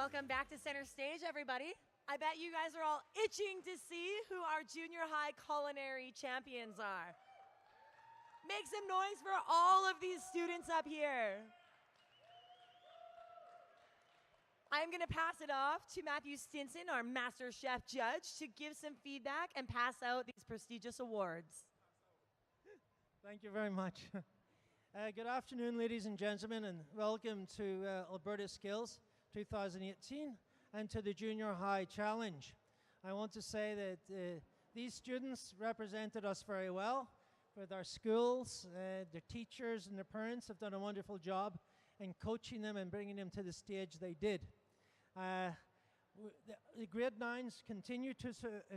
Welcome back to Center Stage, everybody. I bet you guys are all itching to see who our Junior High Culinary champions are. Make some noise for all of these students up here. I'm going to pass it off to Matthew Stinson, our Master Chef Judge, to give some feedback and pass out these prestigious awards. Thank you very much. Good afternoon, ladies and gentlemen, and welcome to Alberta Skills 2018 and to the Junior High Challenge. I want to say that these students represented us very well with our schools. Their teachers and their parents have done a wonderful job in coaching them and bringing them to the stage they did. The grade 9s continue to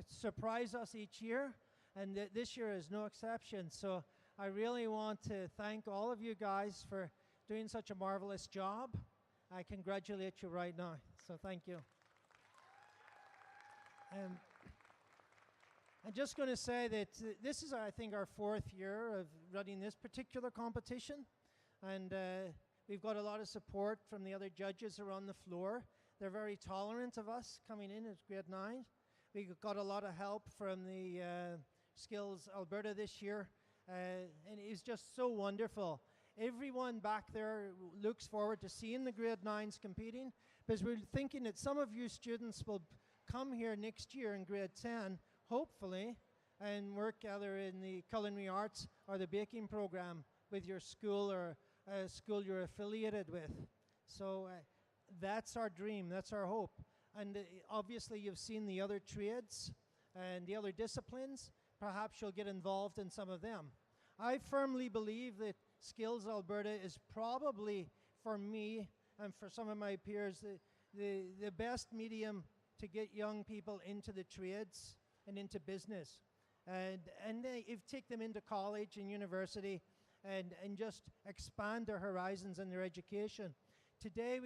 surprise us each year, and this year is no exception. So I really want to thank all of you guys for doing such a marvelous job. I congratulate you right now, so thank you. I'm just going to say that this is, I think, our 4th year of running this particular competition, and we've got a lot of support from the other judges around the floor. They're very tolerant of us coming in as grade 9. We got a lot of help from the Skills Alberta this year, and it's just so wonderful. Everyone back there looks forward to seeing the grade 9s competing, because we're thinking that some of you students will come here next year in grade 10, hopefully, and work either in the culinary arts or the baking program with your school or a school you're affiliated with. So that's our dream, that's our hope. And obviously you've seen the other trades and the other disciplines. Perhaps you'll get involved in some of them. I firmly believe that Skills Alberta is probably, for me and for some of my peers, the best medium to get young people into the trades and into business. And take them into college and university and just expand their horizons and their education. Today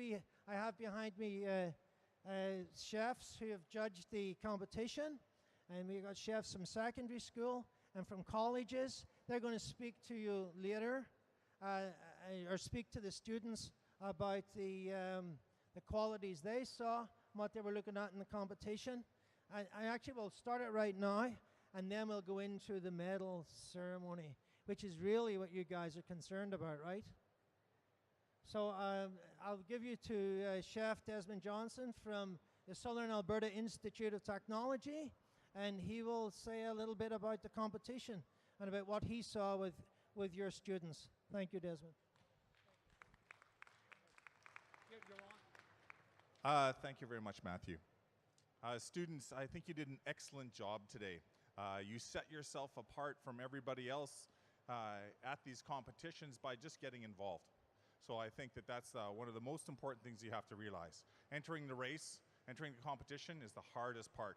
I have behind me chefs who have judged the competition, and we've got chefs from secondary school and from colleges. They're going to speak to you later, or speak to the students about the qualities they saw, and what they were looking at in the competition. I actually will start it right now, and then we'll go into the medal ceremony, which is really what you guys are concerned about, right? So I'll give you to Chef Desmond Johnson from the Southern Alberta Institute of Technology, and he will say a little bit about the competition and about what he saw with your students. Thank you, Desmond. Thank you very much, Matthew. Students, I think you did an excellent job today. You set yourself apart from everybody else at these competitions by just getting involved. So I think that that's one of the most important things you have to realize. Entering the race, entering the competition is the hardest part.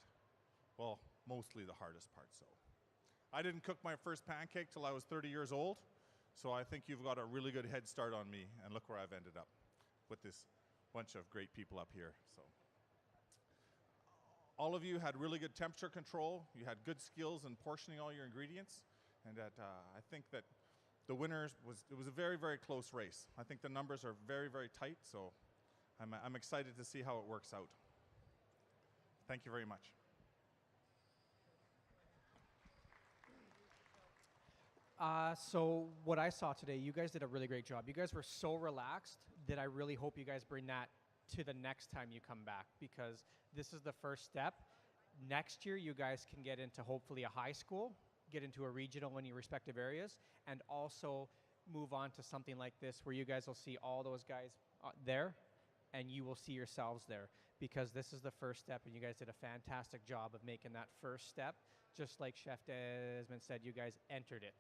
Well, mostly the hardest part. So I didn't cook my first pancake till I was 30 years old. So I think you've got a really good head start on me, and look where I've ended up with this bunch of great people up here. So all of you had really good temperature control. You had good skills in portioning all your ingredients, and that I think that the winners it was a very, very close race. I think the numbers are very, very tight, so I'm excited to see how it works out. Thank you very much. So what I saw today, you guys did a really great job. You guys were so relaxed that I really hope you guys bring that to the next time you come back, because this is the first step. Next year, you guys can get into hopefully a high school, get into a regional in your respective areas, and also move on to something like this where you guys will see all those guys there, and you will see yourselves there, because this is the first step, and you guys did a fantastic job of making that first step. Just like Chef Desmond said, you guys entered it.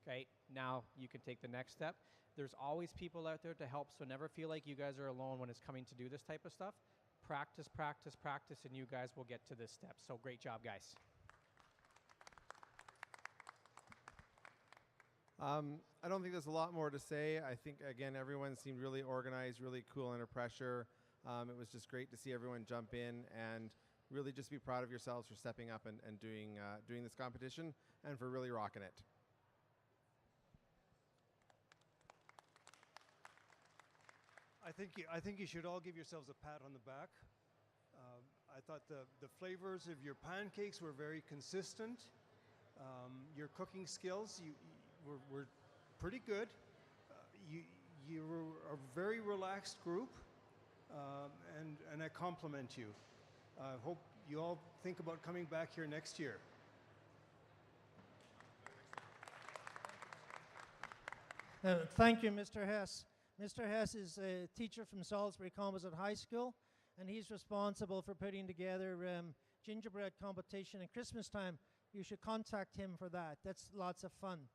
Okay, now you can take the next step. There's always people out there to help, so never feel like you guys are alone when it's coming to do this type of stuff. Practice, practice, practice, and you guys will get to this step. So great job, guys. I don't think there's a lot more to say. I think, again, everyone seemed really organized, really cool under pressure. It was just great to see everyone jump in and really just be proud of yourselves for stepping up and doing this competition and for really rocking it. I think you should all give yourselves a pat on the back I thought the flavors of your pancakes were very consistent. Your cooking skills were pretty good. You were a very relaxed group, and I compliment you. I hope you all think about coming back here next year. Thank you, Mr. Hess. Mr. Hess is a teacher from Salisbury Composite High School, and he's responsible for putting together gingerbread competition at Christmas time. You should contact him for that. That's lots of fun.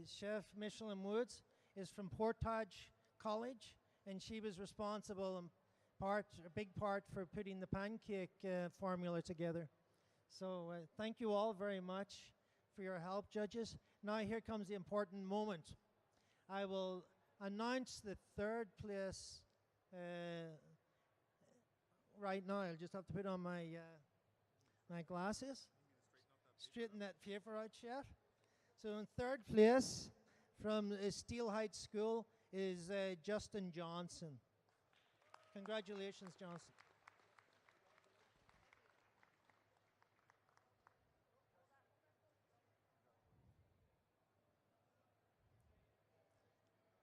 Chef Michelin Woods is from Portage College, and she was responsible in a big part for putting the pancake formula together. So thank you all very much for your help, judges. Now here comes the important moment. I will announce the third place right now. I'll just have to put on my my glasses. Straighten that paper out, Chef. So in third place from Steel Heights School is Justin Johnson. Congratulations, Johnson.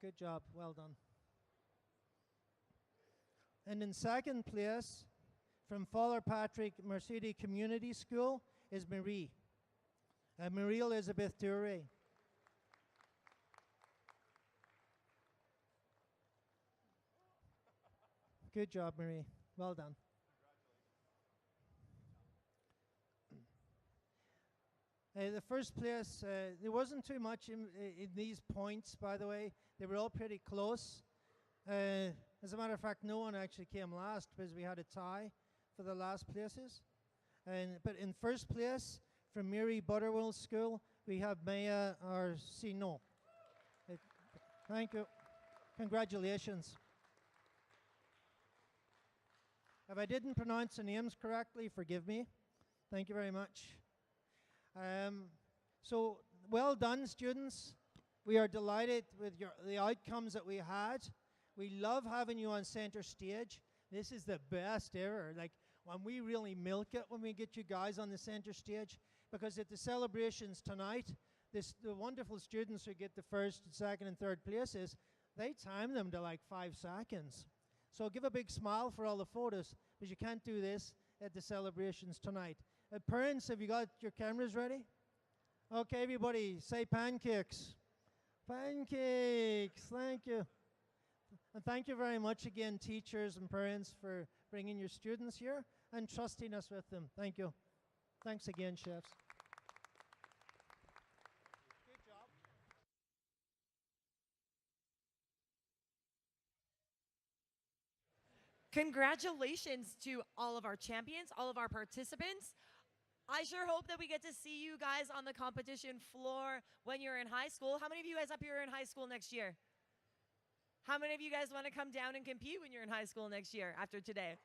Good job. Well done. And in second place, from Father Patrick Mercedes Community School, is Marie. Marie Elizabeth Duray. Good job, Marie. Well done. The first place, there wasn't too much in these points, by the way. They were all pretty close. As a matter of fact, no one actually came last because we had a tie for the last places. But in first place, from Mary Butterwell School, we have Maya Arsino. Thank you. Congratulations. If I didn't pronounce the names correctly, forgive me. Thank you very much. So well done, students. We are delighted with the outcomes that we had. We love having you on center stage. This is the best ever. Like, when we really milk it when we get you guys on the center stage, because at the celebrations tonight, the wonderful students who get the first, second, and third places, they time them to like 5 seconds. So give a big smile for all the photos, because you can't do this at the celebrations tonight. Parents, have you got your cameras ready? Okay, everybody, say pancakes. Pancakes, thank you. And thank you very much again, teachers and parents, for bringing your students here and trusting us with them. Thank you. Thanks again, chefs. Good job. Congratulations to all of our champions, all of our participants. I sure hope that we get to see you guys on the competition floor when you're in high school. How many of you guys up here are in high school next year? How many of you guys want to come down and compete when you're in high school next year after today?